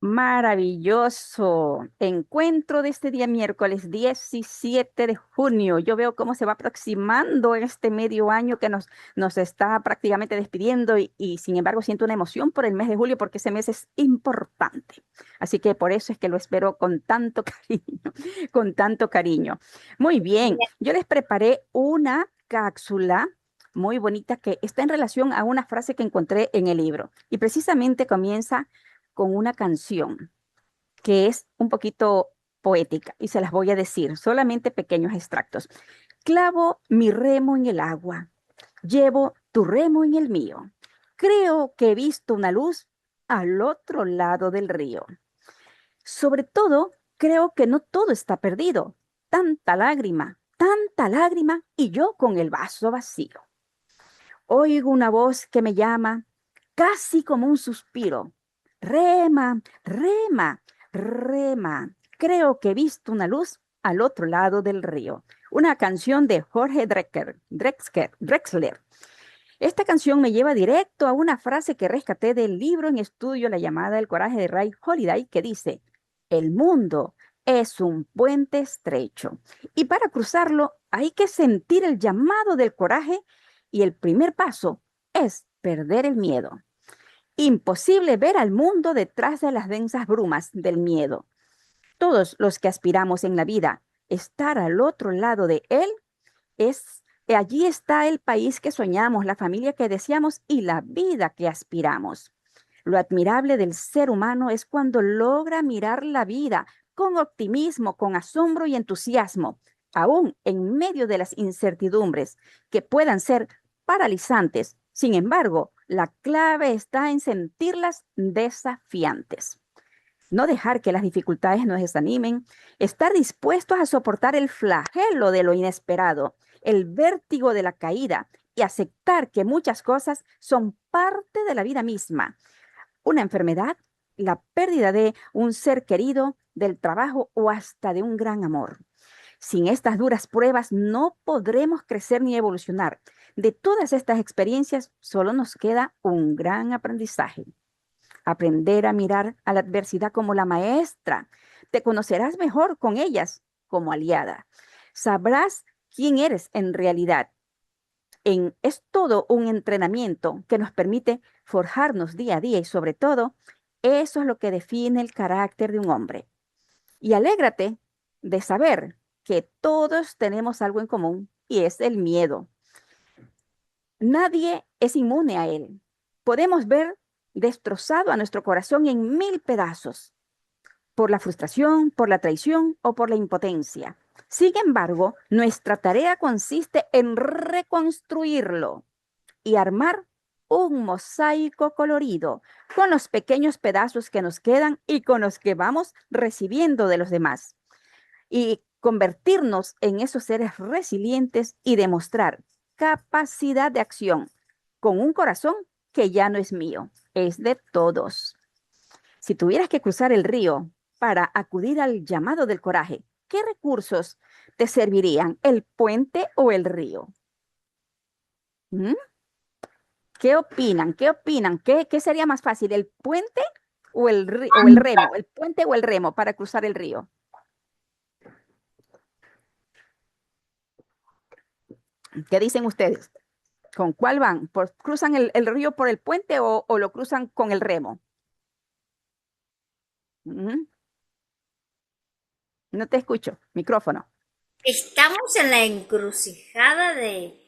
Maravilloso. Encuentro de este día miércoles 17 de junio. Yo veo cómo se va aproximando este medio año que nos está prácticamente despidiendo y sin embargo siento una emoción por el mes de julio porque ese mes es importante. Así que por eso es que lo espero con tanto cariño, con tanto cariño. Muy bien, Bien. yo les preparé una cápsula muy bonita que está en relación a una frase que encontré en el libro y precisamente comienza con una canción que es un poquito poética y se las voy a decir, solamente pequeños extractos. Clavo mi remo en el agua, llevo tu remo en el mío. Creo que he visto una luz al otro lado del río. Sobre todo, creo que no todo está perdido. Tanta lágrima y yo con el vaso vacío. Oigo una voz que me llama, casi como un suspiro. Rema, rema, rema. Creo que he visto una luz al otro lado del río. Una canción de Jorge Drexler. Esta canción me lleva directo a una frase que rescaté del libro en estudio La llamada del coraje de Ray Holiday que dice, el mundo es un puente estrecho y para cruzarlo hay que sentir el llamado del coraje y el primer paso es perder el miedo. Imposible ver al mundo detrás de las densas brumas del miedo. Todos los que aspiramos en la vida, estar al otro lado de él es, allí está el país que soñamos, la familia que deseamos y la vida que aspiramos. Lo admirable del ser humano es cuando logra mirar la vida con optimismo, con asombro y entusiasmo, aún en medio de las incertidumbres que puedan ser paralizantes. Sin embargo, la clave está en sentirlas desafiantes. No dejar que las dificultades nos desanimen, estar dispuestos a soportar el flagelo de lo inesperado, el vértigo de la caída y aceptar que muchas cosas son parte de la vida misma. Una enfermedad, la pérdida de un ser querido, del trabajo o hasta de un gran amor. Sin estas duras pruebas no podremos crecer ni evolucionar. De todas estas experiencias solo nos queda un gran aprendizaje. Aprender a mirar a la adversidad como la maestra. Te conocerás mejor con ellas como aliada. Sabrás quién eres en realidad. Es todo un entrenamiento que nos permite forjarnos día a día y sobre todo, eso es lo que define el carácter de un hombre. Y alégrate de saber que todos tenemos algo en común y es el miedo. Nadie es inmune a él. Podemos ver destrozado a nuestro corazón en mil pedazos por la frustración, por la traición o por la impotencia. Sin embargo, nuestra tarea consiste en reconstruirlo y armar un mosaico colorido con los pequeños pedazos que nos quedan y con los que vamos recibiendo de los demás. Y convertirnos en esos seres resilientes y demostrar capacidad de acción con un corazón que ya no es mío, es de todos. Si tuvieras que cruzar el río para acudir al llamado del coraje, ¿qué recursos te servirían? ¿El puente o el río? ¿Mm? ¿Qué opinan? ¿Qué opinan? ¿Qué sería más fácil, el puente o el remo? ¿El puente o el remo para cruzar el río? ¿Qué dicen ustedes? ¿Con cuál van? ¿Cruzan el río por el puente o lo cruzan con el remo? ¿Mm? No te escucho. Micrófono. Estamos en la encrucijada de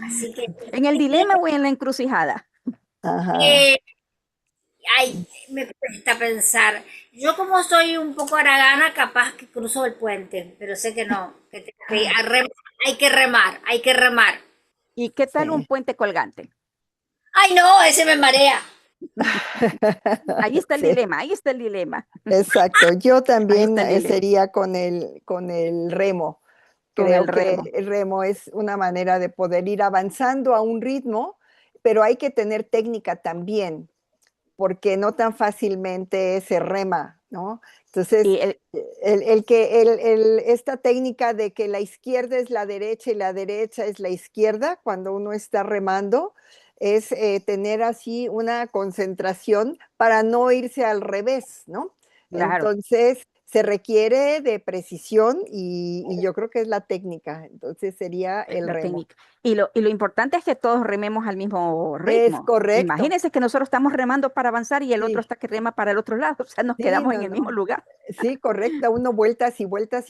así que ¿En el dilema o en la encrucijada? Ajá. eh, ay, me cuesta pensar. Yo como soy un poco haragana, capaz que cruzo el puente, pero sé que no, que tengo que ir hay que remar, hay que remar. ¿Y qué tal un Sí. puente colgante? Ay, no, ese me marea. Ahí está el Sí, dilema, ahí está el dilema, exacto. Yo ahí también está el dilema, sería con el remo. con el Creo que remo. el remo es una manera de poder ir avanzando a un ritmo, pero hay que tener técnica también, porque no tan fácilmente se rema, ¿no? Entonces, Y el, esta técnica de que la izquierda es la derecha y la derecha es la izquierda cuando uno está remando, es tener así una concentración para no irse al revés, ¿no? Claro, Entonces, se requiere de precisión y yo creo que es la técnica, entonces sería el la remo. técnica. Y lo importante es que todos rememos al mismo Es ritmo. correcto, Imagínense que nosotros estamos remando para avanzar y el otro sí, está que rema para el otro lado, o sea, nos sí, quedamos no, en el mismo no. lugar. Sí, correcto, uno vueltas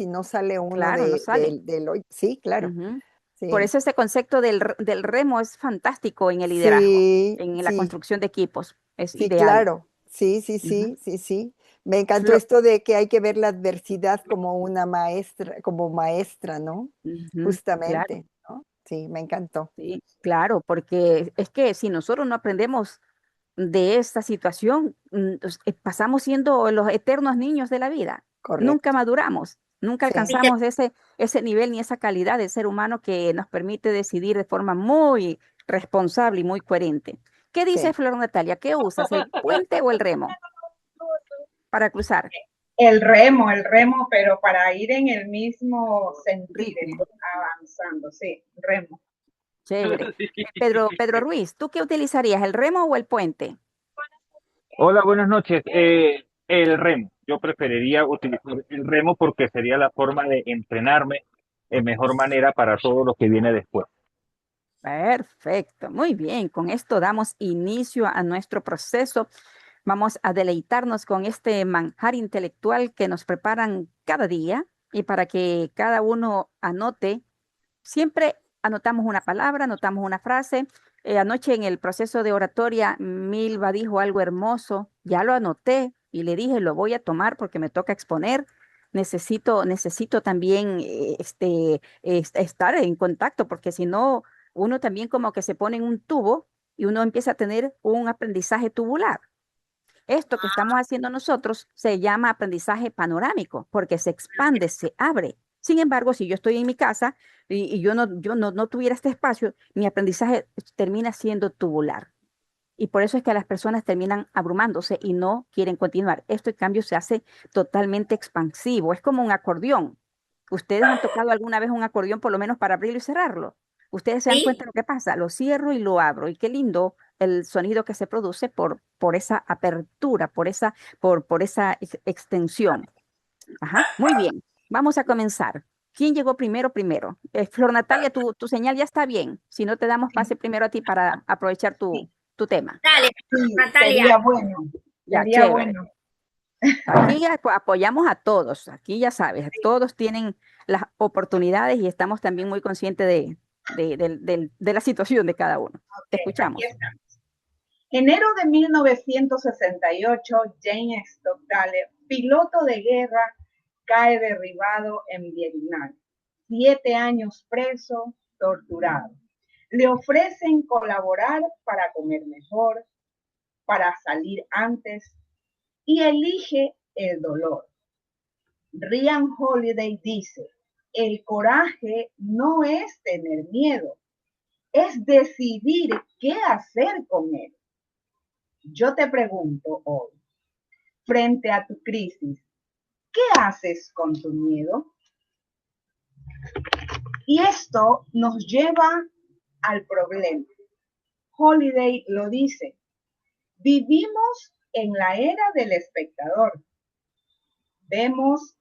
y no sale uno Claro, no sale. del hoy. Sí, claro, Ujú. Por sí. eso ese concepto del remo es fantástico en el liderazgo, Sí, en la sí, construcción de equipos. Es sí, ideal. claro. Sí, sí, Ujú. sí, sí, sí. Me encantó Flo- esto de que hay que ver la adversidad como una maestra, como maestra, ¿no? Ujú, claro, Justamente, ¿no? Sí, me encantó. sí, claro, porque es que si nosotros no aprendemos de esta situación, pasamos siendo los eternos niños de la vida. Nunca Correcto. maduramos, nunca Sí. alcanzamos ese nivel ni esa calidad de ser humano que nos permite decidir de forma muy responsable y muy coherente. ¿Qué dice Sí. Flor Natalia? ¿Qué usas, el puente o el remo para cruzar? El remo, pero para ir en el mismo sentido, Ritmo. avanzando, sí, remo. Chévere. Pedro Ruiz, ¿tú qué utilizarías, el remo o el puente? Hola, buenas noches. El remo. Yo preferiría utilizar el remo porque sería la forma de entrenarme de mejor manera para todo lo que viene después. Perfecto, muy bien. Con esto damos inicio a nuestro proceso. Vamos a deleitarnos con este manjar intelectual que nos preparan cada día y para que cada uno anote. Siempre anotamos una palabra, anotamos una frase. Anoche en el proceso de oratoria, Milva dijo algo hermoso. Ya lo anoté y le dije, lo voy a tomar porque me toca exponer. Necesito también estar en contacto porque si no, uno también como que se pone en un tubo y uno empieza a tener un aprendizaje tubular. Esto que estamos haciendo nosotros se llama aprendizaje panorámico porque se expande, se abre. Sin embargo, si yo estoy en mi casa y yo no tuviera este espacio, mi aprendizaje termina siendo tubular. Y por eso es que las personas terminan abrumándose y no quieren continuar. Esto, en cambio, se hace totalmente expansivo. Es como un acordeón. ¿Ustedes han tocado alguna vez un acordeón, por lo menos para abrirlo y cerrarlo? Ustedes se dan cuenta Sí, de lo que pasa. Lo cierro y lo abro. Y qué lindo el sonido que se produce por esa apertura, por esa extensión. Ajá, muy bien. Vamos a comenzar. ¿Quién llegó primero primero? Flor Natalia, tu señal ya está bien. Si no, te damos pase primero a ti para aprovechar Sí, tu tema. dale, sí, Natalia. Ya, sería chévere. bueno. Aquí ya apoyamos a todos. Aquí ya sabes, todos tienen las oportunidades y estamos también muy conscientes de la situación de cada uno. Te Okay, aquí escuchamos. está. Enero de 1968, James Stockdale, piloto de guerra, cae derribado en Vietnam. 7 años preso, torturado. Le ofrecen colaborar para comer mejor, para salir antes y elige el dolor. Ryan Holiday dice, el coraje no es tener miedo, es decidir qué hacer con él. Yo te pregunto hoy, frente a tu crisis, ¿qué haces con tu miedo? Y esto nos lleva al problema. Holiday lo dice, vivimos en la era del espectador. Vemos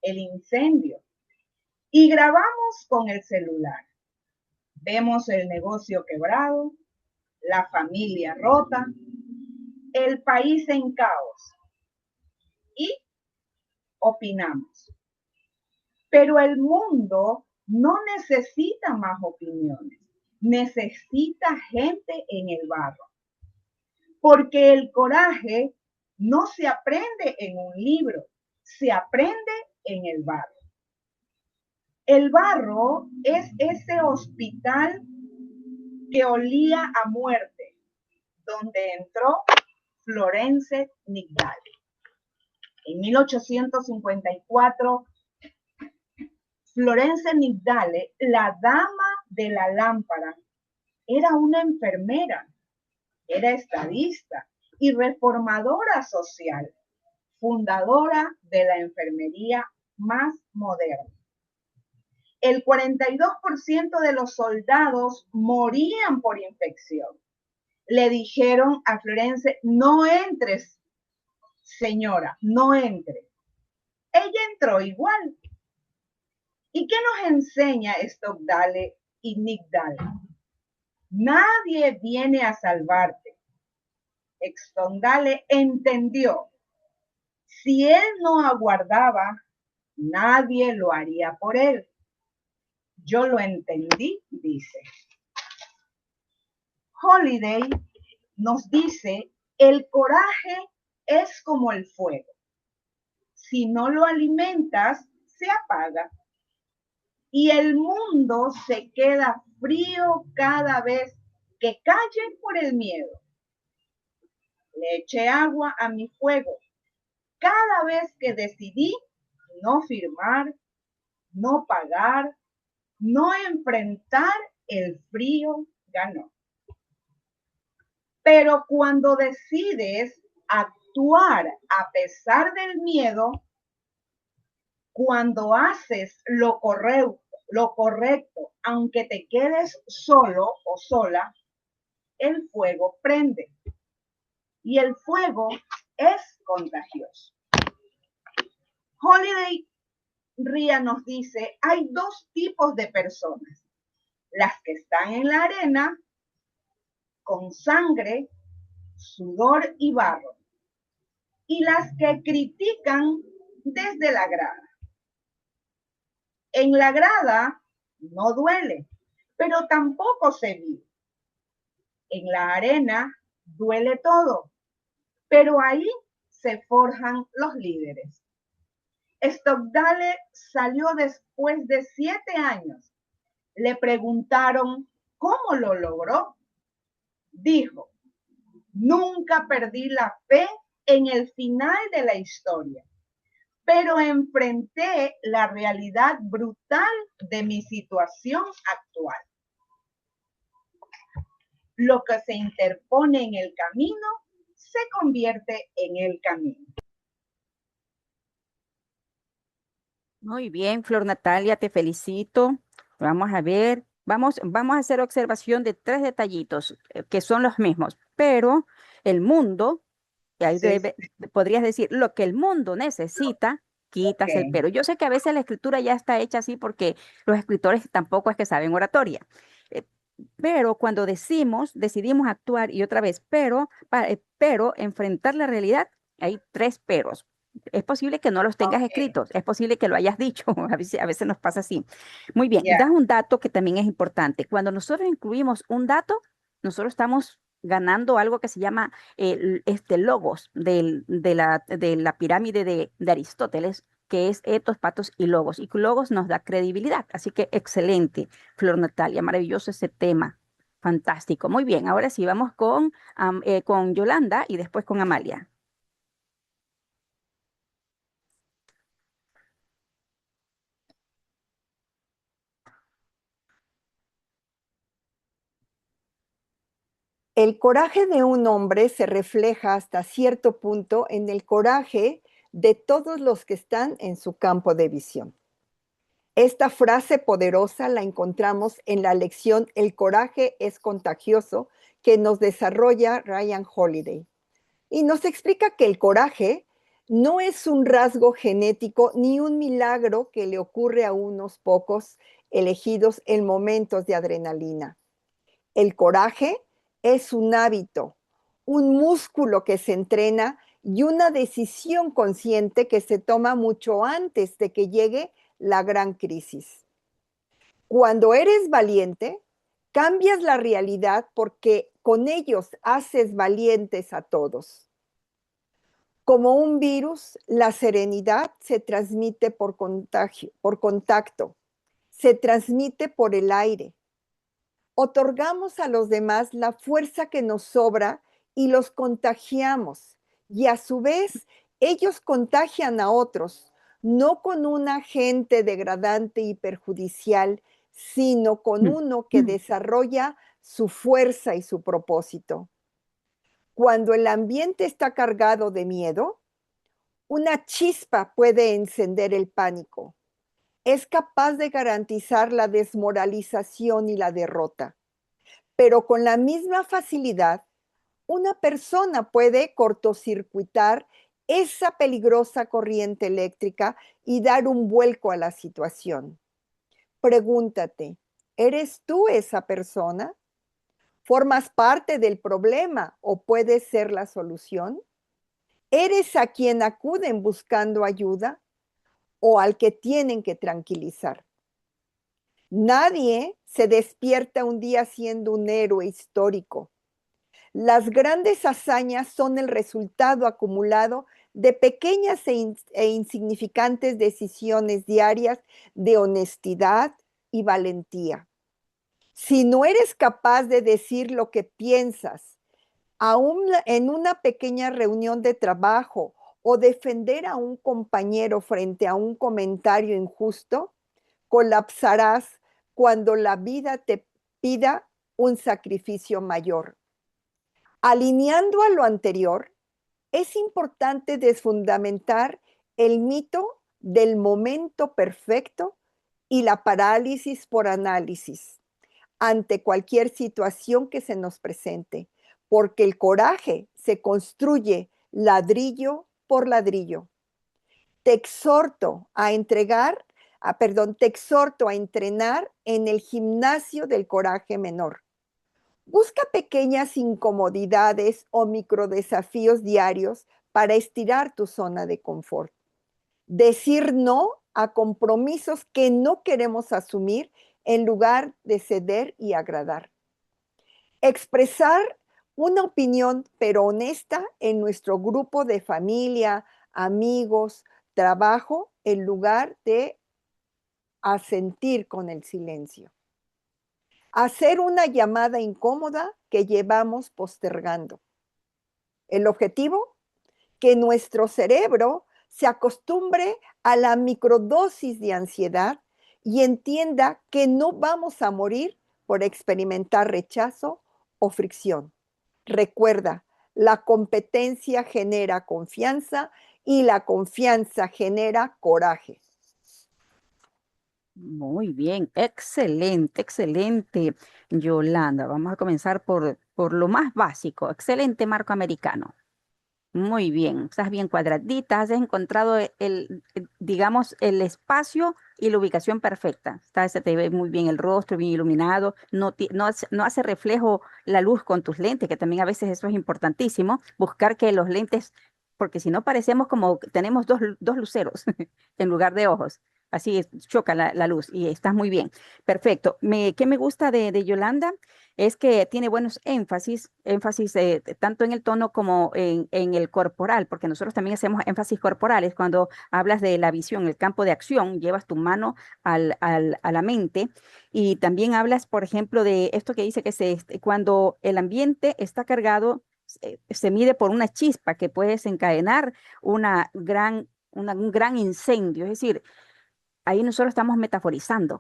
el incendio y grabamos con el celular. Vemos el negocio quebrado, la familia rota, el país en caos y opinamos. Pero el mundo no necesita más opiniones, necesita gente en el barro, porque el coraje no se aprende en un libro, se aprende en el barro. El barro es ese hospital que olía a muerte, donde entró Florence Nightingale. En 1854, Florence Nightingale, la dama de la lámpara, era una enfermera, era estadista y reformadora social, fundadora de la enfermería más moderna. El 42% de los soldados morían por infección le dijeron a Florence, no entres, señora, no entre. Ella entró igual. ¿Y qué nos enseña Stockdale y Nick Dale? Nadie viene a salvarte. Stockdale entendió. Si él no aguardaba, nadie lo haría por él. Yo lo entendí, dice. Holiday nos dice, el coraje es como el fuego. Si no lo alimentas, se apaga. Y el mundo se queda frío cada vez que calle por el miedo. Le eché agua a mi fuego cada vez que decidí no firmar, no pagar, no enfrentar el frío, ganó. Pero cuando decides actuar a pesar del miedo, cuando haces lo correcto, aunque te quedes solo o sola, el fuego prende. Y el fuego es contagioso. Holiday Ria nos dice, hay dos tipos de personas. Las que están en la arena con sangre, sudor y barro. Y las que critican desde la grada. En la grada no duele, pero tampoco se vive. En la arena duele todo, pero ahí se forjan los líderes. Stockdale salió después de 7 años. Le preguntaron cómo lo logró. Dijo, nunca perdí la fe en el final de la historia, pero enfrenté la realidad brutal de mi situación actual. Lo que se interpone en el camino se convierte en el camino. Muy bien, Flor Natalia, te felicito. Vamos a ver, vamos a hacer observación de 3 detallitos que son los mismos, pero el mundo, y ahí Sí, podrías decir, lo que el mundo necesita, quitas el ok. pero. Yo sé que a veces la escritura ya está hecha así porque los escritores tampoco es que saben oratoria. eh, pero cuando decidimos actuar y otra vez, pero enfrentar la realidad, hay 3 peros. Es posible que no los tengas Ok, escritos, es posible que lo hayas dicho, a veces nos pasa así. Muy bien, ya. das un dato que también es importante. Cuando nosotros incluimos un dato, nosotros estamos ganando algo que se llama logos de la pirámide de Aristóteles, que es etos, patos y logos. Y logos nos da credibilidad. Así que excelente, Flor Natalia, maravilloso ese tema. Fantástico. Muy bien, ahora sí vamos con Yolanda y después con Amalia. El coraje de un hombre se refleja hasta cierto punto en el coraje de todos los que están en su campo de visión. Esta frase poderosa la encontramos en la lección El coraje es contagioso que nos desarrolla Ryan Holiday. Y nos explica que el coraje no es un rasgo genético ni un milagro que le ocurre a unos pocos elegidos en momentos de adrenalina. El coraje es un hábito, un músculo que se entrena y una decisión consciente que se toma mucho antes de que llegue la gran crisis. Cuando eres valiente, cambias la realidad porque con ellos haces valientes a todos. Como un virus, la serenidad se transmite por contagio, por contacto, se transmite por el aire. Otorgamos a los demás la fuerza que nos sobra y los contagiamos. Y a su vez, ellos contagian a otros, no con un agente degradante y perjudicial, sino con uno que desarrolla su fuerza y su propósito. Cuando el ambiente está cargado de miedo, una chispa puede encender el pánico. Es capaz de garantizar la desmoralización y la derrota. Pero con la misma facilidad una persona puede cortocircuitar esa peligrosa corriente eléctrica y dar un vuelco a la situación. Pregúntate, ¿eres tú esa persona? ¿Formas parte del problema o puedes ser la solución? ¿Eres a quien acuden buscando ayuda o al que tienen que tranquilizar? Nadie se despierta un día siendo un héroe histórico. Las grandes hazañas son el resultado acumulado de pequeñas e insignificantes decisiones diarias de honestidad y valentía. Si no eres capaz de decir lo que piensas, aún en una pequeña reunión de trabajo o defender a un compañero frente a un comentario injusto, colapsarás cuando la vida te pida un sacrificio mayor. Alineando a lo anterior, es importante desfundamentar el mito del momento perfecto y la parálisis por análisis ante cualquier situación que se nos presente, porque el coraje se construye ladrillo por ladrillo. Te exhorto a te exhorto a entrenar en el gimnasio del coraje menor. Busca pequeñas incomodidades o microdesafíos diarios para estirar tu zona de confort. Decir no a compromisos que no queremos asumir en lugar de ceder y agradar. Expresar una opinión, pero honesta, en nuestro grupo de familia, amigos, trabajo, en lugar de asentir con el silencio. Hacer una llamada incómoda que llevamos postergando. El objetivo, que nuestro cerebro se acostumbre a la microdosis de ansiedad y entienda que no vamos a morir por experimentar rechazo o fricción. Recuerda, la competencia genera confianza y la confianza genera coraje. Muy bien, excelente, excelente, Yolanda. Vamos a comenzar por lo más básico. Excelente marco americano. Muy bien, estás bien cuadradita, has encontrado digamos, el espacio y la ubicación perfecta. Se te ve muy bien el rostro, bien iluminado, no hace reflejo la luz con tus lentes, que también a veces eso es importantísimo, buscar que los lentes, porque si no parecemos como que tenemos dos luceros en lugar de ojos. Así choca la luz y estás muy bien. Perfecto. ¿Qué me gusta de Yolanda? Es que tiene buenos énfasis tanto en el tono como en el corporal, porque nosotros también hacemos énfasis corporales cuando hablas de la visión, el campo de acción, llevas tu mano a la mente y también hablas, por ejemplo, de esto que dice que cuando el ambiente está cargado, se mide por una chispa que puede desencadenar un gran incendio, es decir, ahí nosotros estamos metaforizando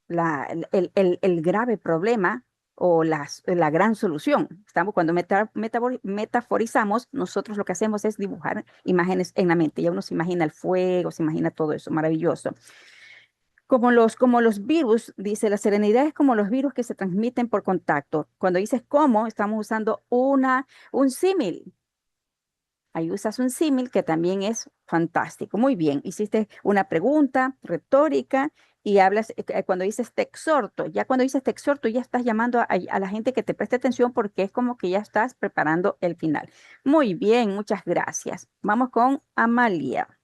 el grave problema o la gran solución. Cuando metaforizamos, nosotros lo que hacemos es dibujar imágenes en la mente. Ya uno se imagina el fuego, se imagina todo eso, maravilloso. Como los virus, dice, la serenidad es como los virus que se transmiten por contacto. Cuando dices cómo, estamos usando un símil. Ahí usas un símil que también es fantástico. Muy bien, hiciste una pregunta retórica y hablas, cuando dices te exhorto, ya cuando dices te exhorto, ya estás llamando a la gente que te preste atención porque es como que ya estás preparando el final. Muy bien, muchas gracias. Vamos con Amalia.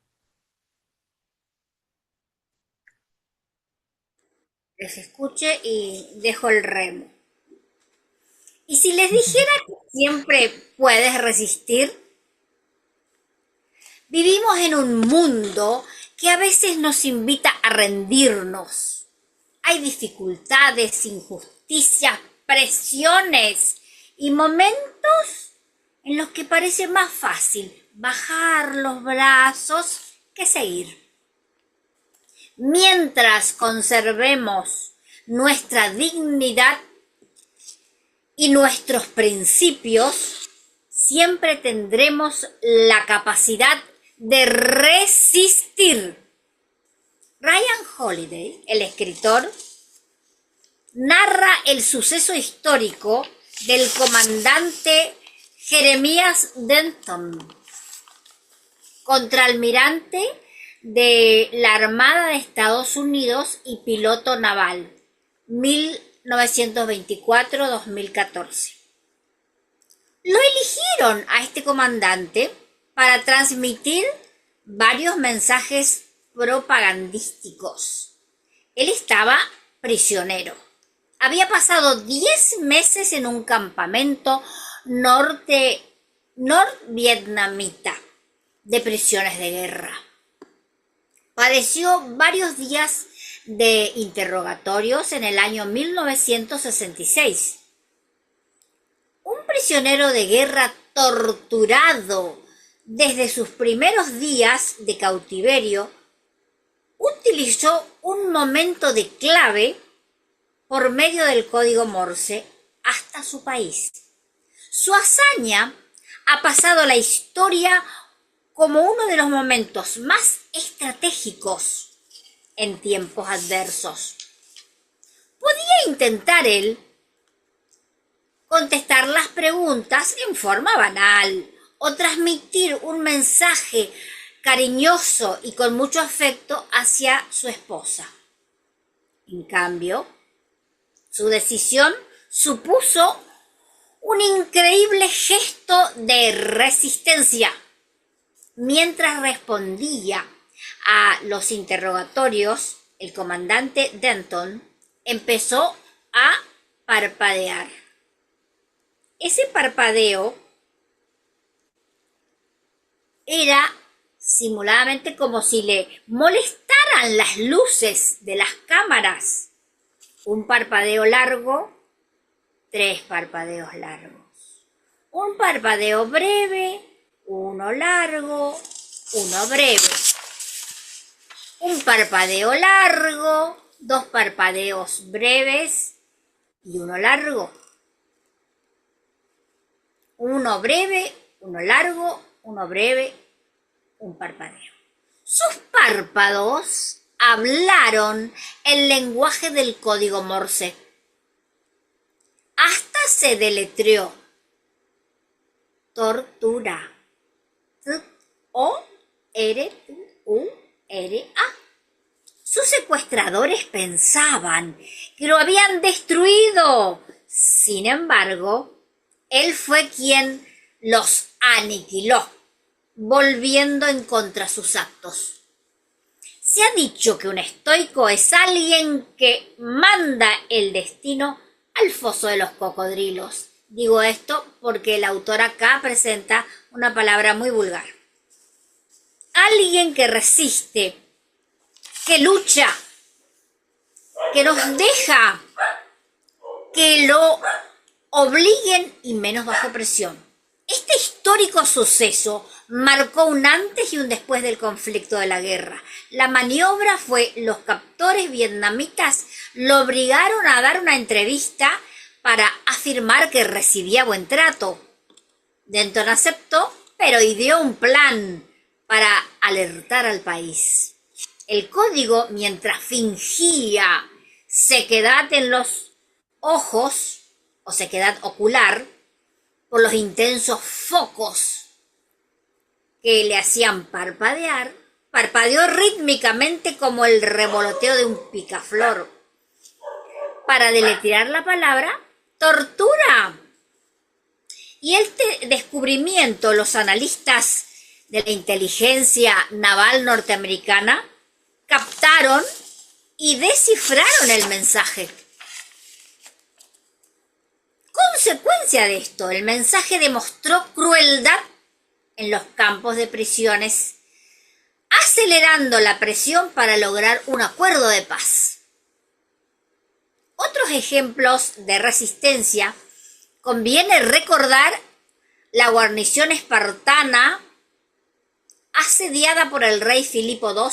Les escuche y dejo el remo. Y si les dijera que siempre puedes resistir, vivimos en un mundo que a veces nos invita a rendirnos. Hay dificultades, injusticias, presiones y momentos en los que parece más fácil bajar los brazos que seguir. Mientras conservemos nuestra dignidad y nuestros principios, siempre tendremos la capacidad de resistir. Ryan Holiday, el escritor, narra el suceso histórico del comandante Jeremías Denton, contraalmirante de la Armada de Estados Unidos y piloto naval, 1924-2014. Lo eligieron a este comandante para transmitir varios mensajes propagandísticos. Él estaba prisionero. Había pasado 10 meses en un campamento norvietnamita de prisiones de guerra. Padeció varios días de interrogatorios en el año 1966. Un prisionero de guerra torturado desde sus primeros días de cautiverio utilizó un momento de clave por medio del código Morse hasta su país. Su hazaña ha pasado a la historia como uno de los momentos más estratégicos en tiempos adversos. Podía intentar él contestar las preguntas en forma banal o transmitir un mensaje cariñoso y con mucho afecto hacia su esposa. En cambio, su decisión supuso un increíble gesto de resistencia. Mientras respondía a los interrogatorios, el comandante Denton empezó a parpadear. Ese parpadeo era simuladamente como si le molestaran las luces de las cámaras. Un parpadeo largo, 3 parpadeos largos. Un parpadeo breve, 1 largo, 1 breve. Un parpadeo largo, 2 parpadeos breves y 1 largo. 1 breve, 1 largo, 1 breve, un parpadeo. Sus párpados hablaron el lenguaje del código Morse. Hasta se deletreó tortura. O-R-U-R-A. Sus secuestradores pensaban que lo habían destruido. Sin embargo, él fue quien los aniquiló, volviendo en contra sus actos. Se ha dicho que un estoico es alguien que manda el destino al foso de los cocodrilos. Digo esto porque el autor acá presenta una palabra muy vulgar. Alguien que resiste, que lucha, que nos deja que lo obliguen y menos bajo presión. Este histórico suceso marcó un antes y un después del conflicto de la guerra. La maniobra fue: los captores vietnamitas lo obligaron a dar una entrevista para afirmar que recibía buen trato. Denton aceptó, pero ideó un plan para alertar al país. El código, mientras fingía sequedad en los ojos o sequedad ocular, por los intensos focos que le hacían parpadear, parpadeó rítmicamente como el revoloteo de un picaflor para deletrear la palabra tortura. Y este descubrimiento, los analistas de la inteligencia naval norteamericana captaron y descifraron el mensaje. Consecuencia de esto, el mensaje demostró crueldad en los campos de prisiones, acelerando la presión para lograr un acuerdo de paz. Otros ejemplos de resistencia: conviene recordar la guarnición espartana asediada por el rey Filipo II,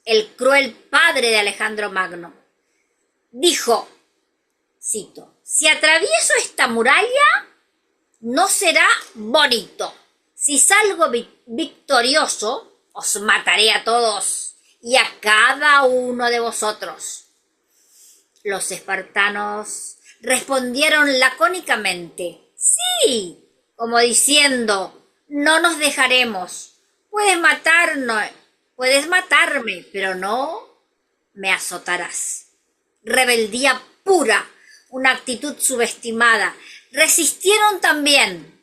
el cruel padre de Alejandro Magno. Dijo, cito: si atravieso esta muralla, no será bonito. Si salgo victorioso, os mataré a todos y a cada uno de vosotros. Los espartanos respondieron lacónicamente: sí, como diciendo, no nos dejaremos. Puedes matarme, pero no me azotarás. Rebeldía pura, una actitud subestimada. Resistieron también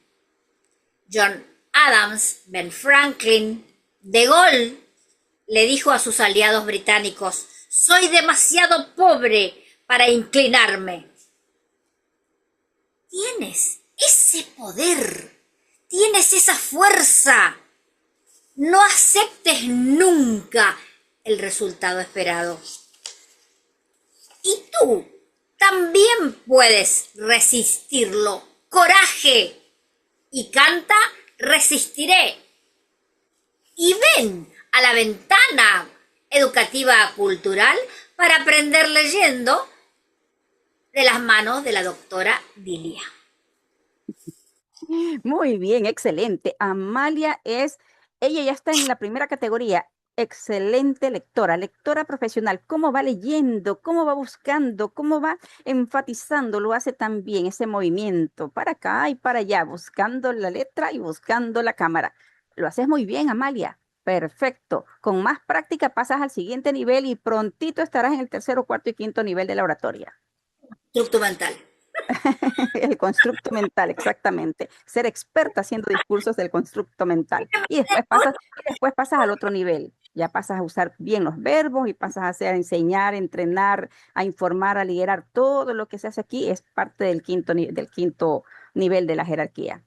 John Adams, Ben Franklin, De Gaulle le dijo a sus aliados británicos: soy demasiado pobre para inclinarme. Tienes ese poder, tienes esa fuerza. No aceptes nunca el resultado esperado. Y tú también puedes resistirlo. Coraje. Y canta: resistiré. Y ven a la ventana educativa cultural para aprender leyendo de las manos de la doctora Dilia. Muy bien, excelente. Amalia ella ya está en la primera categoría. Excelente lectora, lectora profesional. ¿Cómo va leyendo? ¿Cómo va buscando? ¿Cómo va enfatizando? Lo hace también ese movimiento para acá y para allá, buscando la letra y buscando la cámara. Lo haces muy bien, Amalia. Perfecto. Con más práctica pasas al siguiente nivel y prontito estarás en el tercero, cuarto y quinto nivel de la oratoria. Constructo mental. El constructo mental, exactamente. Ser experta haciendo discursos del constructo mental. Y después pasas al otro nivel. Ya pasas a usar bien los verbos y pasas a enseñar, entrenar, a informar, a liderar. Todo lo que se hace aquí es parte del quinto nivel de la jerarquía.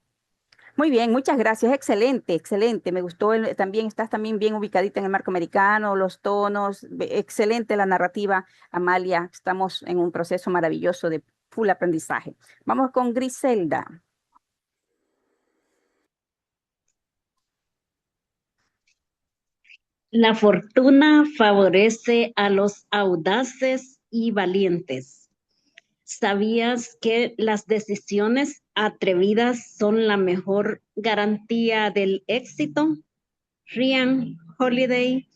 Muy bien, muchas gracias. Excelente, excelente. Me gustó. También estás también bien ubicadita en el marco americano, los tonos. Excelente la narrativa, Amalia. Estamos en un proceso maravilloso de full aprendizaje. Vamos con Griselda. La fortuna favorece a los audaces y valientes. ¿Sabías que las decisiones atrevidas son la mejor garantía del éxito? Ryan Holiday,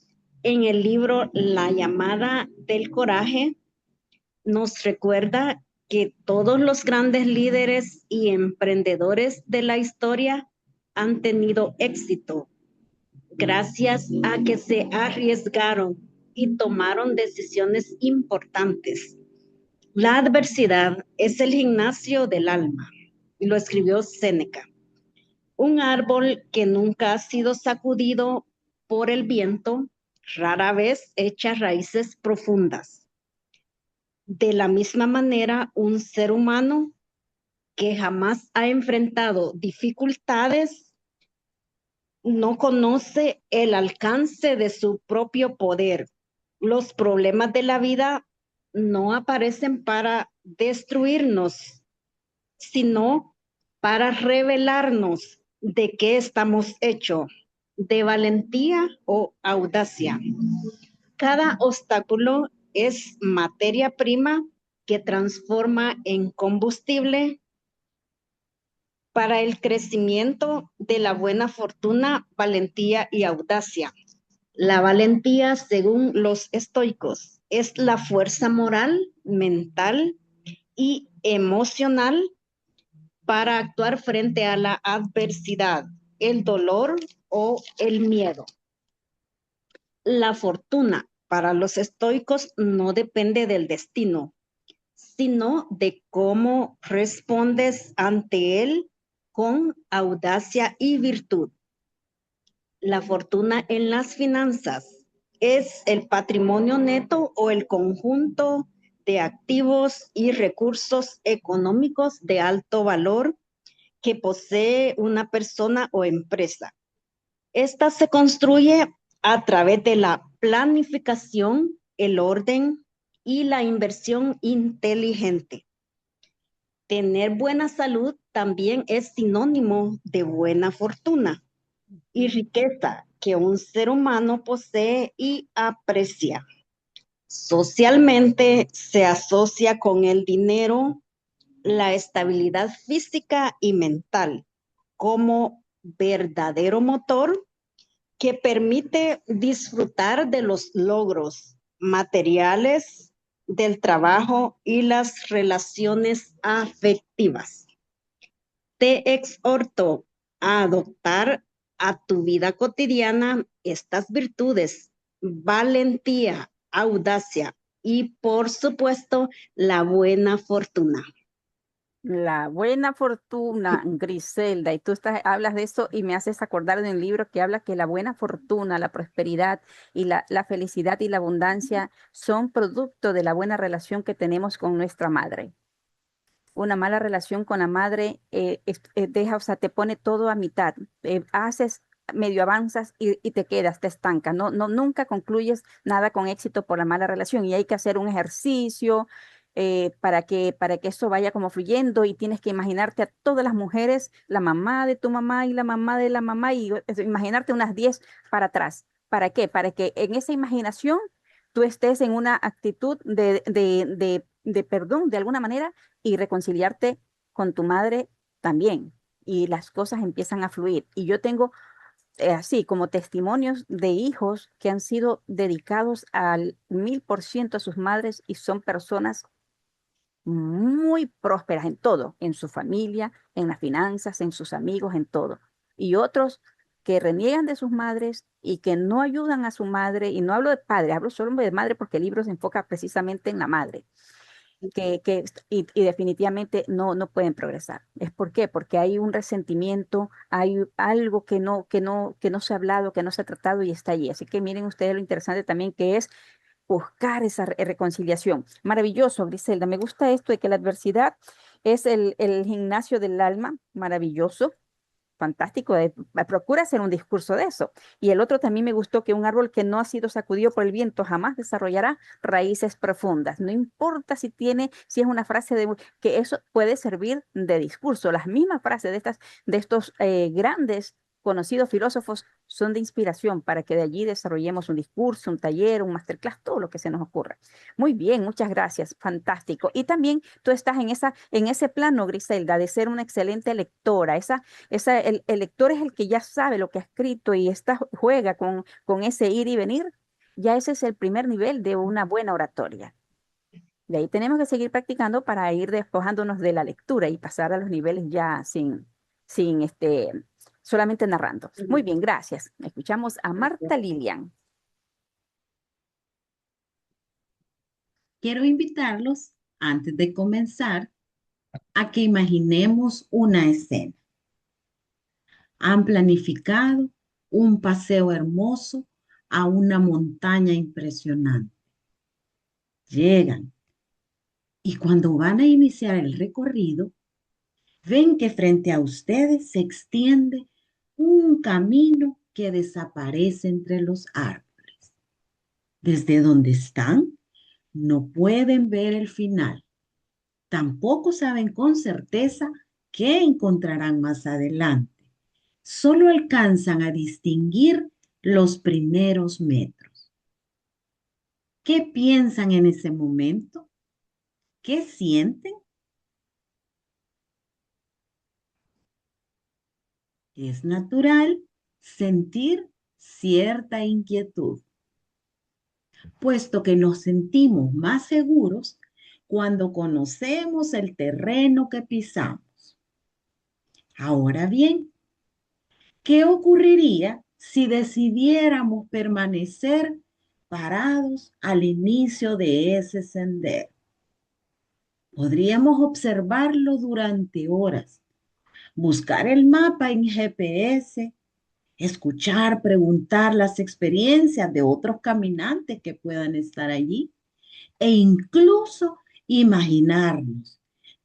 en el libro La llamada del coraje, nos recuerda que todos los grandes líderes y emprendedores de la historia han tenido éxito gracias a que se arriesgaron y tomaron decisiones importantes. La adversidad es el gimnasio del alma, y lo escribió Séneca. Un árbol que nunca ha sido sacudido por el viento rara vez echa raíces profundas. De la misma manera, un ser humano que jamás ha enfrentado dificultades no conoce el alcance de su propio poder. Los problemas de la vida no aparecen para destruirnos, sino para revelarnos de qué estamos hechos, de valentía o audacia. Cada obstáculo es materia prima que transforma en combustible para el crecimiento de la buena fortuna, valentía y audacia. La valentía, según los estoicos, es la fuerza moral, mental y emocional para actuar frente a la adversidad, el dolor o el miedo. La fortuna para los estoicos no depende del destino, sino de cómo respondes ante él con audacia y virtud. La fortuna en las finanzas es el patrimonio neto o el conjunto de activos y recursos económicos de alto valor que posee una persona o empresa. Esta se construye a través de la planificación, el orden y la inversión inteligente. Tener buena salud también es sinónimo de buena fortuna y riqueza que un ser humano posee y aprecia. Socialmente se asocia con el dinero, la estabilidad física y mental como verdadero motor que permite disfrutar de los logros materiales, del trabajo y las relaciones afectivas. te exhorto a adoptar a tu vida cotidiana estas virtudes: valentía, audacia y, por supuesto, la buena fortuna. La buena fortuna, Griselda, y tú hablas de eso y me haces acordar de un libro que habla que la buena fortuna, la prosperidad y la felicidad y la abundancia son producto de la buena relación que tenemos con nuestra madre. Una mala relación con la madre deja, o sea, te pone todo a mitad. Haces, medio avanzas y te quedas, te estancas. Nunca concluyes nada con éxito por la mala relación. Y hay que hacer un ejercicio para que eso vaya como fluyendo. Y tienes que imaginarte a todas las mujeres, la mamá de tu mamá y la mamá de la mamá, y imaginarte unas 10 para atrás. ¿Para qué? Para que en esa imaginación tú estés en una actitud de perdón de alguna manera y reconciliarte con tu madre también. Y las cosas empiezan a fluir. Y yo tengo así como testimonios de hijos que han sido dedicados al 1000% a sus madres y son personas muy prósperas en todo, en su familia, en las finanzas, en sus amigos, en todo. Y otros que reniegan de sus madres y que no ayudan a su madre, y no hablo de padre, hablo solo de madre porque el libro se enfoca precisamente en la madre y definitivamente no pueden progresar. ¿Es por qué? Porque hay un resentimiento, hay algo que no se ha hablado, que no se ha tratado y está allí. Así que miren ustedes lo interesante también que es buscar esa reconciliación. Maravilloso, Griselda. Me gusta esto de que la adversidad es el gimnasio del alma, maravilloso. Fantástico, procura hacer un discurso de eso. Y el otro también me gustó que un árbol que no ha sido sacudido por el viento jamás desarrollará raíces profundas. No importa si tiene, si es una frase de que eso puede servir de discurso. Las mismas frases de estos grandes conocidos filósofos son de inspiración para que de allí desarrollemos un discurso, un taller, un masterclass, todo lo que se nos ocurra. Muy bien, muchas gracias, fantástico. Y también tú estás en ese plano, Griselda, de ser una excelente lectora, el lector es el que ya sabe lo que ha escrito y juega con ese ir y venir. Ya ese es el primer nivel de una buena oratoria. De ahí tenemos que seguir practicando para ir despojándonos de la lectura y pasar a los niveles ya sin solamente narrando. Muy bien, gracias. Escuchamos a Marta Lilian. Quiero invitarlos, antes de comenzar, a que imaginemos una escena. Han planificado un paseo hermoso a una montaña impresionante. Llegan y cuando van a iniciar el recorrido, ven que frente a ustedes se extiende un camino que desaparece entre los árboles. Desde donde están, no pueden ver el final. Tampoco saben con certeza qué encontrarán más adelante. Solo alcanzan a distinguir los primeros metros. ¿Qué piensan en ese momento? ¿Qué sienten? Es natural sentir cierta inquietud, puesto que nos sentimos más seguros cuando conocemos el terreno que pisamos. Ahora bien, ¿qué ocurriría si decidiéramos permanecer parados al inicio de ese sendero? Podríamos observarlo durante horas, buscar el mapa en GPS, escuchar, preguntar las experiencias de otros caminantes que puedan estar allí e incluso imaginarnos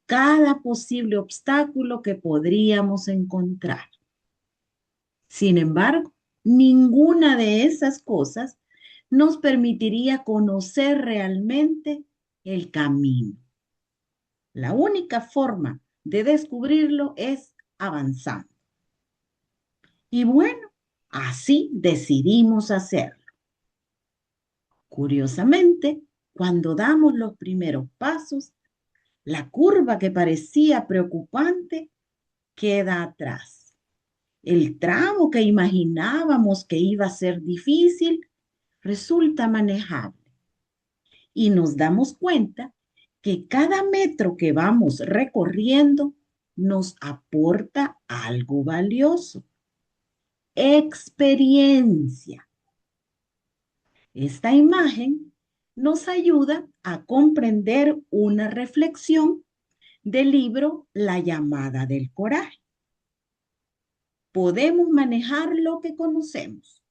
cada posible obstáculo que podríamos encontrar. Sin embargo, ninguna de esas cosas nos permitiría conocer realmente el camino. La única forma de descubrirlo es avanzando. Y bueno, así decidimos hacerlo. Curiosamente, cuando damos los primeros pasos, la curva que parecía preocupante queda atrás. El tramo que imaginábamos que iba a ser difícil resulta manejable. Y nos damos cuenta que cada metro que vamos recorriendo nos aporta algo valioso. Experiencia. Esta imagen nos ayuda a comprender una reflexión del libro La llamada del coraje. Podemos manejar lo que conocemos.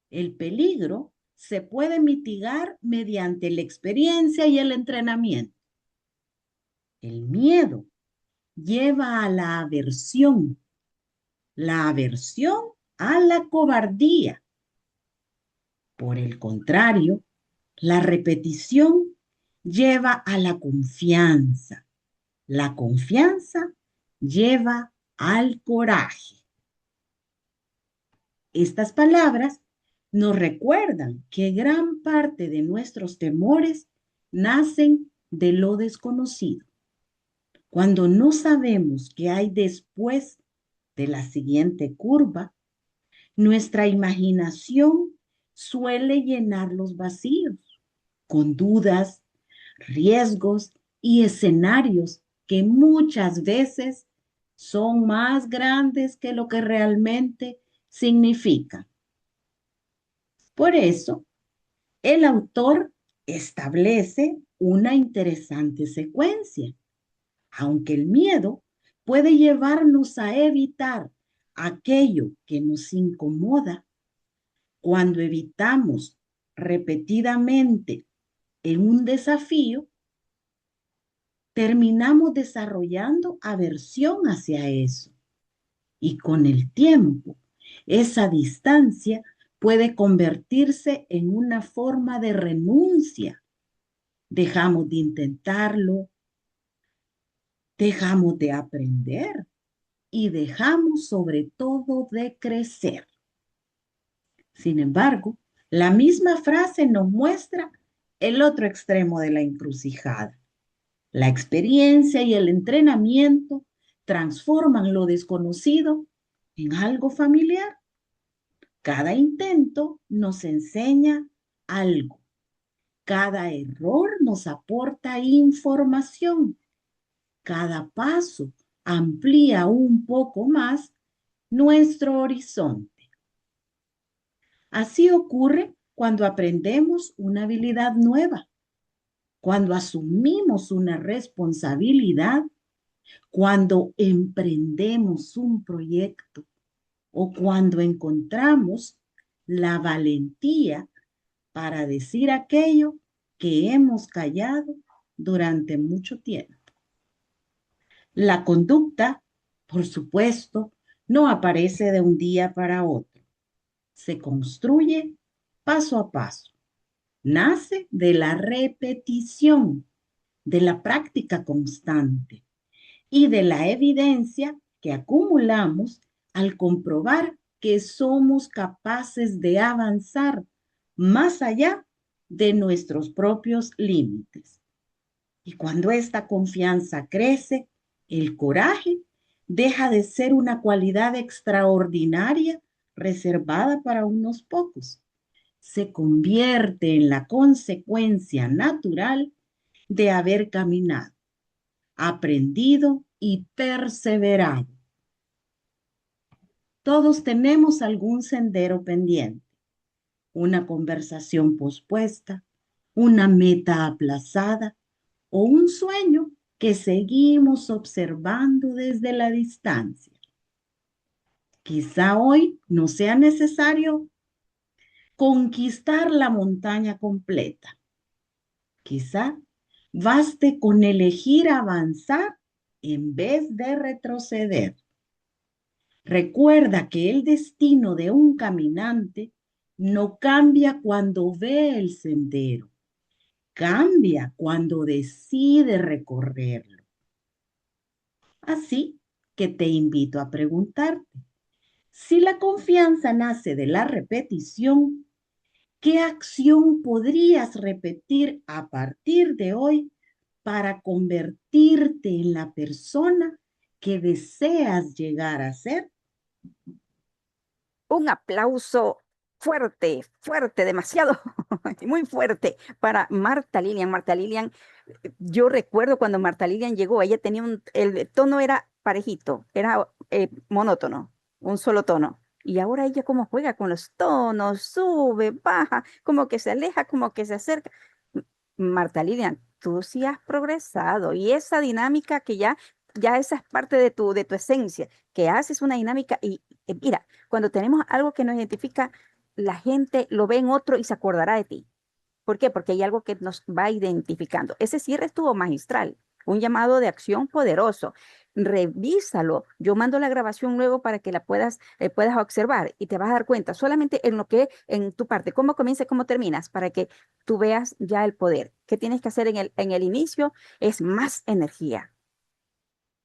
El peligro se puede mitigar mediante la experiencia y el entrenamiento. El miedo lleva a la aversión a la cobardía. Por el contrario, la repetición lleva a la confianza. La confianza lleva al coraje. Estas palabras nos recuerdan que gran parte de nuestros temores nacen de lo desconocido. Cuando no sabemos qué hay después de la siguiente curva, nuestra imaginación suele llenar los vacíos con dudas, riesgos y escenarios que muchas veces son más grandes que lo que realmente significan. Por eso, el autor establece una interesante secuencia. Aunque el miedo puede llevarnos a evitar aquello que nos incomoda, cuando evitamos repetidamente en un desafío, terminamos desarrollando aversión hacia eso. Y con el tiempo, esa distancia puede convertirse en una forma de renuncia. Dejamos de intentarlo, dejamos de aprender y dejamos sobre todo de crecer. Sin embargo, la misma frase nos muestra el otro extremo de la encrucijada. La experiencia y el entrenamiento transforman lo desconocido en algo familiar. Cada intento nos enseña algo. Cada error nos aporta información. Cada paso amplía un poco más nuestro horizonte. Así ocurre cuando aprendemos una habilidad nueva, cuando asumimos una responsabilidad, cuando emprendemos un proyecto o cuando encontramos la valentía para decir aquello que hemos callado durante mucho tiempo. La conducta, por supuesto, no aparece de un día para otro. Se construye paso a paso. Nace de la repetición, de la práctica constante y de la evidencia que acumulamos al comprobar que somos capaces de avanzar más allá de nuestros propios límites. Y cuando esta confianza crece, el coraje deja de ser una cualidad extraordinaria reservada para unos pocos. Se convierte en la consecuencia natural de haber caminado, aprendido y perseverado. Todos tenemos algún sendero pendiente, una conversación pospuesta, una meta aplazada o un sueño que seguimos observando desde la distancia. Quizá hoy no sea necesario conquistar la montaña completa. Quizá baste con elegir avanzar en vez de retroceder. Recuerda que el destino de un caminante no cambia cuando ve el sendero, cambia cuando decide recorrerlo. Así que te invito a preguntarte, si la confianza nace de la repetición, ¿qué acción podrías repetir a partir de hoy para convertirte en la persona que deseas llegar a ser? Un aplauso fuerte, fuerte, demasiado, muy fuerte para Marta Lilian. Marta Lilian, yo recuerdo cuando Marta Lilian llegó, ella tenía el tono era parejito, era monótono, un solo tono. Y ahora ella cómo juega con los tonos, sube, baja, como que se aleja, como que se acerca. Marta Lilian, tú sí has progresado y esa dinámica que ya esa es parte de tu esencia, que haces una dinámica y mira, cuando tenemos algo que nos identifica, la gente lo ve en otro y se acordará de ti. ¿Por qué? Porque hay algo que nos va identificando. Ese cierre estuvo magistral, un llamado de acción poderoso. Revísalo. Yo mando la grabación luego para que la puedas observar y te vas a dar cuenta solamente en lo que, en tu parte, cómo comienza y cómo terminas, para que tú veas ya el poder. ¿Qué tienes que hacer en el inicio? Es más energía.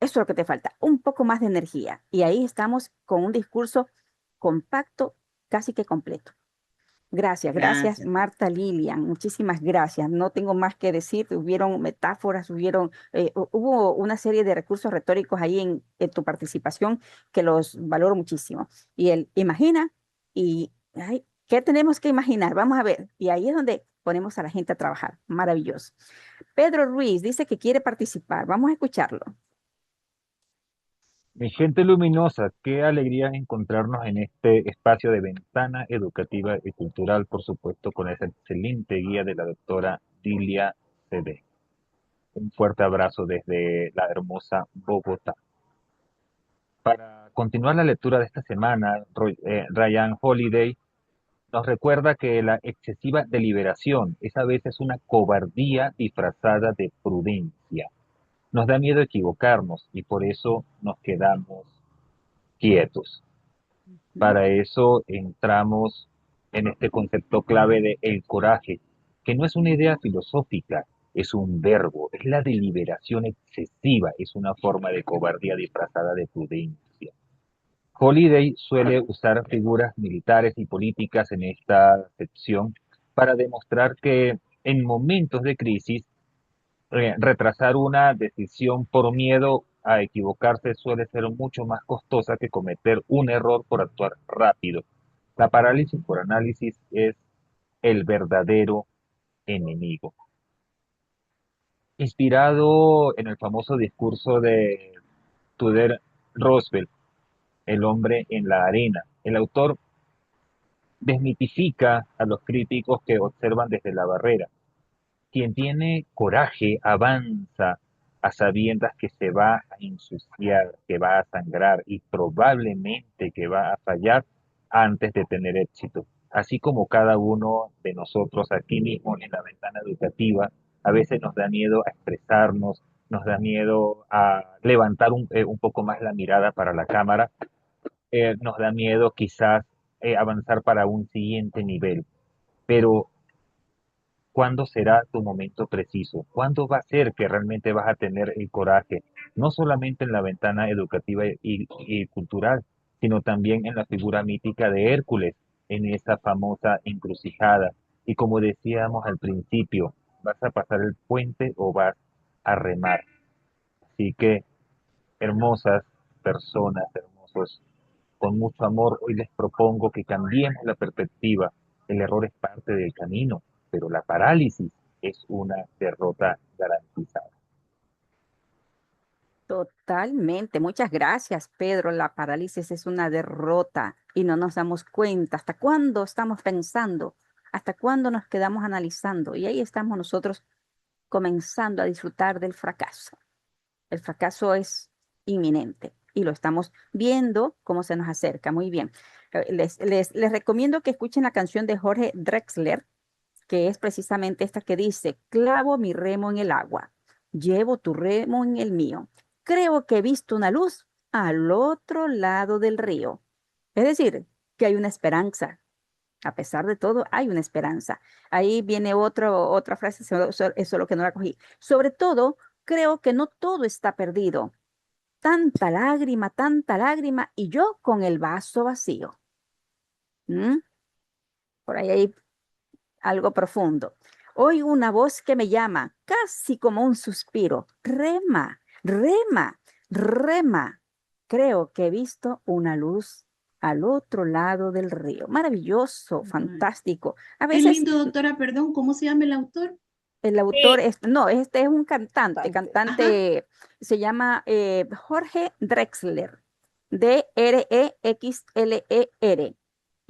Eso es lo que te falta, un poco más de energía. Y ahí estamos con un discurso compacto, casi que completo. Gracias, gracias Gracias. Marta Lilian, muchísimas gracias. No tengo más que decir, hubieron metáforas, hubo una serie de recursos retóricos ahí en tu participación que los valoro muchísimo. Y él imagina y, ay, ¿qué tenemos que imaginar? Vamos a ver. Y ahí es donde ponemos a la gente a trabajar. Maravilloso. Pedro Ruiz dice que quiere participar. Vamos a escucharlo. Mi gente luminosa, qué alegría encontrarnos en este espacio de ventana educativa y cultural, por supuesto, con esa excelente guía de la doctora Dilia CD. Un fuerte abrazo desde la hermosa Bogotá. Para continuar la lectura de esta semana, Ryan Holiday nos recuerda que la excesiva deliberación es a veces una cobardía disfrazada de prudencia. Nos da miedo equivocarnos y por eso nos quedamos quietos. Para eso entramos en este concepto clave de el coraje, que no es una idea filosófica, es un verbo, es la deliberación excesiva, es una forma de cobardía disfrazada de prudencia. Holiday suele usar figuras militares y políticas en esta sección para demostrar que en momentos de crisis retrasar una decisión por miedo a equivocarse suele ser mucho más costosa que cometer un error por actuar rápido. La parálisis por análisis es el verdadero enemigo. Inspirado en el famoso discurso de Theodore Roosevelt, El hombre en la arena, el autor desmitifica a los críticos que observan desde la barrera. Quien tiene coraje avanza a sabiendas que se va a ensuciar, que va a sangrar y probablemente que va a fallar antes de tener éxito. Así como cada uno de nosotros aquí mismo en la ventana educativa, a veces nos da miedo a expresarnos, nos da miedo a levantar un poco más la mirada para la cámara, nos da miedo quizás avanzar para un siguiente nivel. Pero ¿cuándo será tu momento preciso? ¿Cuándo va a ser que realmente vas a tener el coraje? No solamente en la ventana educativa y cultural, sino también en la figura mítica de Hércules, en esa famosa encrucijada. Y como decíamos al principio, ¿vas a pasar el puente o vas a remar? Así que, hermosas personas, hermosos, con mucho amor, hoy les propongo que cambiemos la perspectiva. El error es parte del camino, pero la parálisis es una derrota garantizada. Totalmente. Muchas gracias, Pedro. La parálisis es una derrota y no nos damos cuenta. ¿Hasta cuándo estamos pensando? ¿Hasta cuándo nos quedamos analizando? Y ahí estamos nosotros comenzando a disfrutar del fracaso. El fracaso es inminente y lo estamos viendo cómo se nos acerca. Muy bien. Les recomiendo que escuchen la canción de Jorge Drexler, que es precisamente esta que dice, clavo mi remo en el agua, llevo tu remo en el mío. Creo que he visto una luz al otro lado del río. Es decir, que hay una esperanza. A pesar de todo, hay una esperanza. Ahí viene otra frase, eso es lo que no la cogí. Sobre todo, creo que no todo está perdido. Tanta lágrima y yo con el vaso vacío. ¿Mm? Por ahí hay algo profundo. Oigo una voz que me llama, casi como un suspiro. Rema, rema, rema. Creo que he visto una luz al otro lado del río. Maravilloso, Ay, fantástico. A qué veces lindo, doctora, perdón, ¿cómo se llama el autor? El autor es, no, este es un cantante, Ajá. cantante, se llama Jorge Drexler, Drexler.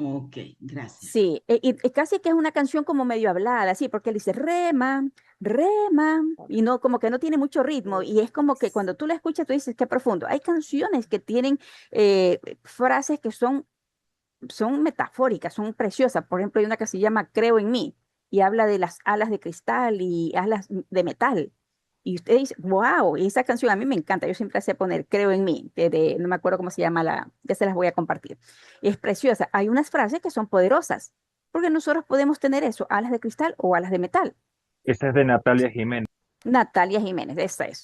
Ok, gracias. Sí, y casi que es una canción como medio hablada, sí, porque él dice rema, rema, y no, como que no tiene mucho ritmo, y es como que cuando tú la escuchas, tú dices, qué profundo. Hay canciones que tienen frases que son metafóricas, son preciosas. Por ejemplo, hay una que se llama Creo en mí, y habla de las alas de cristal y alas de metal. Y usted dice, wow, y esa canción a mí me encanta. Yo siempre hacía poner Creo en mí, no me acuerdo cómo se llama ya se las voy a compartir. Es preciosa. Hay unas frases que son poderosas, porque nosotros podemos tener eso, alas de cristal o alas de metal. Esa es de Natalia Jiménez. Natalia Jiménez,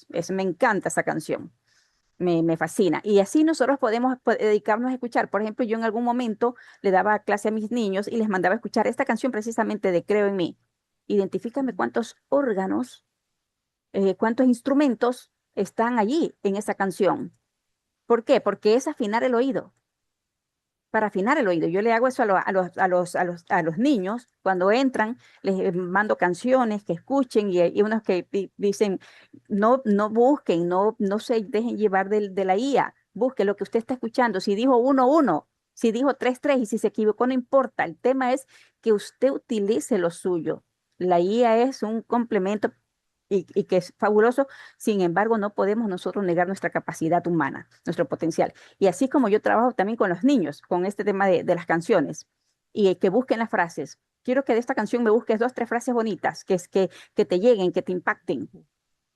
esa me encanta esa canción. Me fascina. Y así nosotros podemos dedicarnos a escuchar. Por ejemplo, yo en algún momento le daba clase a mis niños y les mandaba a escuchar esta canción precisamente de Creo en mí. Identifícame cuántos órganos, cuántos instrumentos están allí en esa canción. ¿Por qué? Porque es afinar el oído. Para afinar el oído. Yo le hago eso a los niños cuando entran, les mando canciones que escuchen y unos que dicen, no, no busquen, no se dejen llevar de la IA, busque lo que usted está escuchando. Si dijo 1-1, si dijo 3-3 y si se equivocó, no importa. El tema es que usted utilice lo suyo. La IA es un complemento y que es fabuloso. Sin embargo, no podemos nosotros negar nuestra capacidad humana, nuestro potencial. Y así como yo trabajo también con los niños, con este tema de las canciones, y que busquen las frases. Quiero que de esta canción me busques 2, 3 frases bonitas, que te lleguen, que te impacten.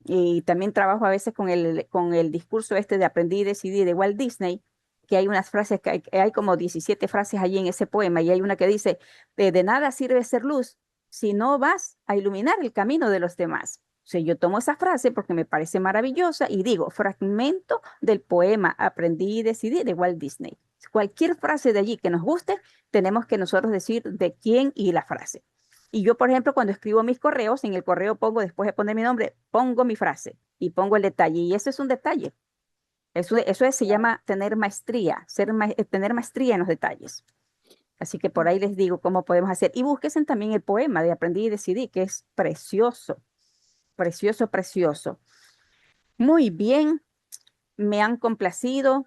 Y también trabajo a veces con el discurso este de Aprendí y Decidí de Walt Disney, que hay unas frases, hay como 17 frases allí en ese poema, y hay una que dice, de nada sirve ser luz si no vas a iluminar el camino de los demás. O sea, yo tomo esa frase porque me parece maravillosa y digo, fragmento del poema Aprendí y Decidí de Walt Disney. Cualquier frase de allí que nos guste, tenemos que nosotros decir de quién y la frase. Y yo, por ejemplo, cuando escribo mis correos, en el correo pongo, después de poner mi nombre, pongo mi frase y pongo el detalle. Y eso es un detalle. Se llama tener maestría, tener maestría en los detalles. Así que por ahí les digo cómo podemos hacer. Y búsquense también el poema de Aprendí y Decidí, que es precioso, precioso, precioso. Muy bien, me han complacido,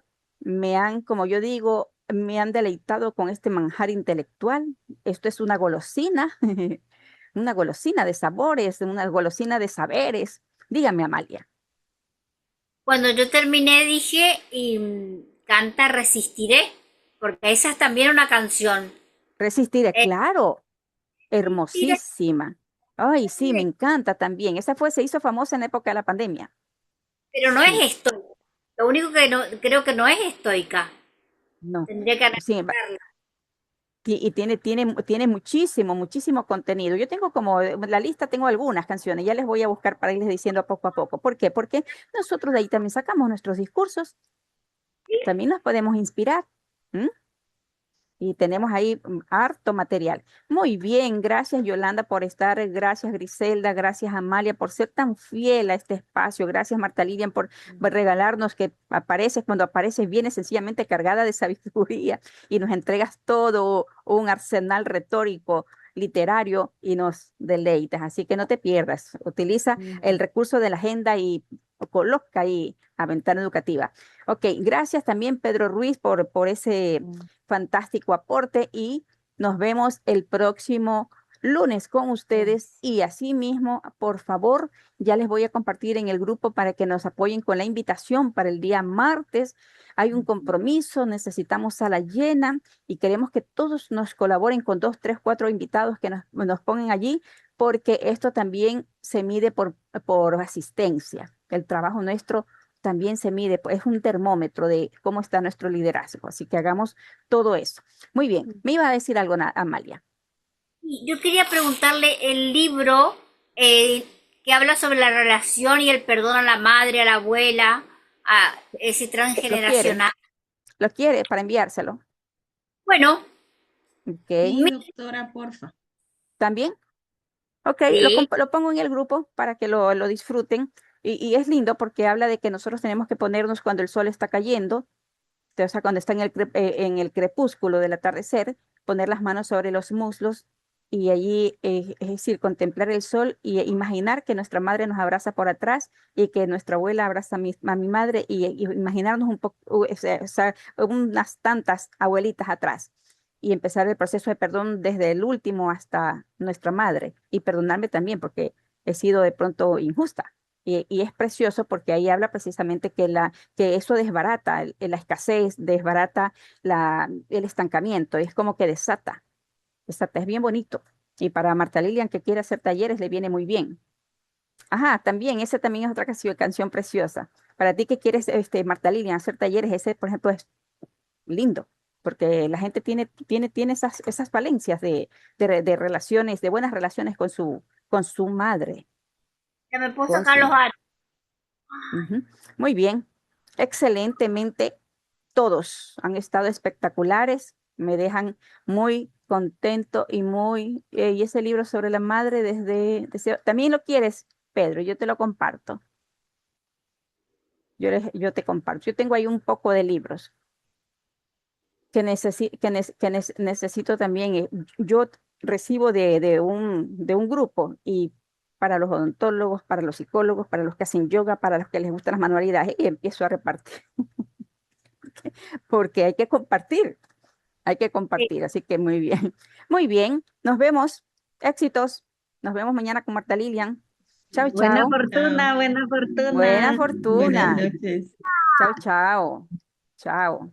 como yo digo, me han deleitado con este manjar intelectual. Esto es una golosina, una golosina de sabores, una golosina de saberes. Dígame, Amalia. Cuando yo terminé dije, y canta Resistiré, porque esa es también una canción. Resistiré, Eh, claro, Resistiré, hermosísima. Ay, sí, me encanta también. Se hizo famosa en la época de la pandemia. pero no Sí, es estoica. Lo único que no, creo que no es estoica. no. Tendría que Sí, analizarla. y tiene muchísimo, muchísimo contenido. Yo tengo como la lista, tengo algunas canciones, ya les voy a buscar para irles diciendo a poco a poco. ¿Por qué? Porque nosotros de ahí también sacamos nuestros discursos, también nos podemos inspirar. ¿M? Y tenemos ahí harto material. Muy bien, gracias Yolanda por estar, gracias Griselda, gracias Amalia por ser tan fiel a este espacio, gracias Marta Lilian por regalarnos que apareces, cuando apareces vienes sencillamente cargada de sabiduría y nos entregas todo un arsenal retórico, literario y nos deleitas. Así que no te pierdas, utiliza el recurso de la agenda y coloca ahí a Ventana Educativa. Ok, gracias también Pedro Ruiz por ese fantástico aporte y nos vemos el próximo lunes con ustedes y asimismo, por favor, ya les voy a compartir en el grupo para que nos apoyen con la invitación para el día martes. Hay un compromiso, necesitamos sala llena y queremos que todos nos colaboren con 2, 3, 4 invitados que nos pongan allí, porque esto también se mide por asistencia. El trabajo nuestro también se mide, pues, es un termómetro de cómo está nuestro liderazgo. Así que hagamos todo eso. Muy bien, me iba a decir algo, Amalia. Y yo quería preguntarle el libro que habla sobre la relación y el perdón a la madre, a la abuela, a ese ¿Lo quiere? transgeneracional. ¿Lo quiere para enviárselo? Bueno, Ok, Sí, mi- doctora, porfa. ¿también? Ok, sí, lo pongo en el grupo para que lo disfruten. Y es lindo porque habla de que nosotros tenemos que ponernos cuando el sol está cayendo, o sea, cuando está en el crepúsculo del atardecer, poner las manos sobre los muslos y allí, es decir, contemplar el sol y imaginar que nuestra madre nos abraza por atrás y que nuestra abuela abraza a mi madre y imaginarnos un poco, o sea, unas tantas abuelitas atrás y empezar el proceso de perdón desde el último hasta nuestra madre y perdonarme también porque he sido de pronto injusta. Y es precioso porque ahí habla precisamente que eso desbarata la escasez, desbarata el estancamiento, es como que desata, es bien bonito. Y para Marta Lilian que quiere hacer talleres le viene muy bien. Ajá, también, esa también es otra canción preciosa. Para ti que quieres, Marta Lilian, hacer talleres, ese, por ejemplo, es lindo, porque la gente tiene esas falencias de relaciones, de buenas relaciones con su madre, Que me puedo con sacar su los madre. aros. Ujú. Muy bien, excelentemente. Todos han estado espectaculares, me dejan muy contento y ese libro sobre la madre también lo quieres, Pedro, yo te lo comparto. Yo te comparto. Yo tengo ahí un poco de libros que necesito también. Yo recibo de un grupo y para los odontólogos, para los psicólogos, para los que hacen yoga, para los que les gustan las manualidades, y empiezo a repartir, porque hay que Sí. compartir, así que muy bien. Muy bien, nos vemos. Éxitos. Nos vemos mañana con Marta Lilian. Chao, Buena chao. fortuna, Chao. buena Buena fortuna. Buenas fortuna. noches. Chao, chao. Chao.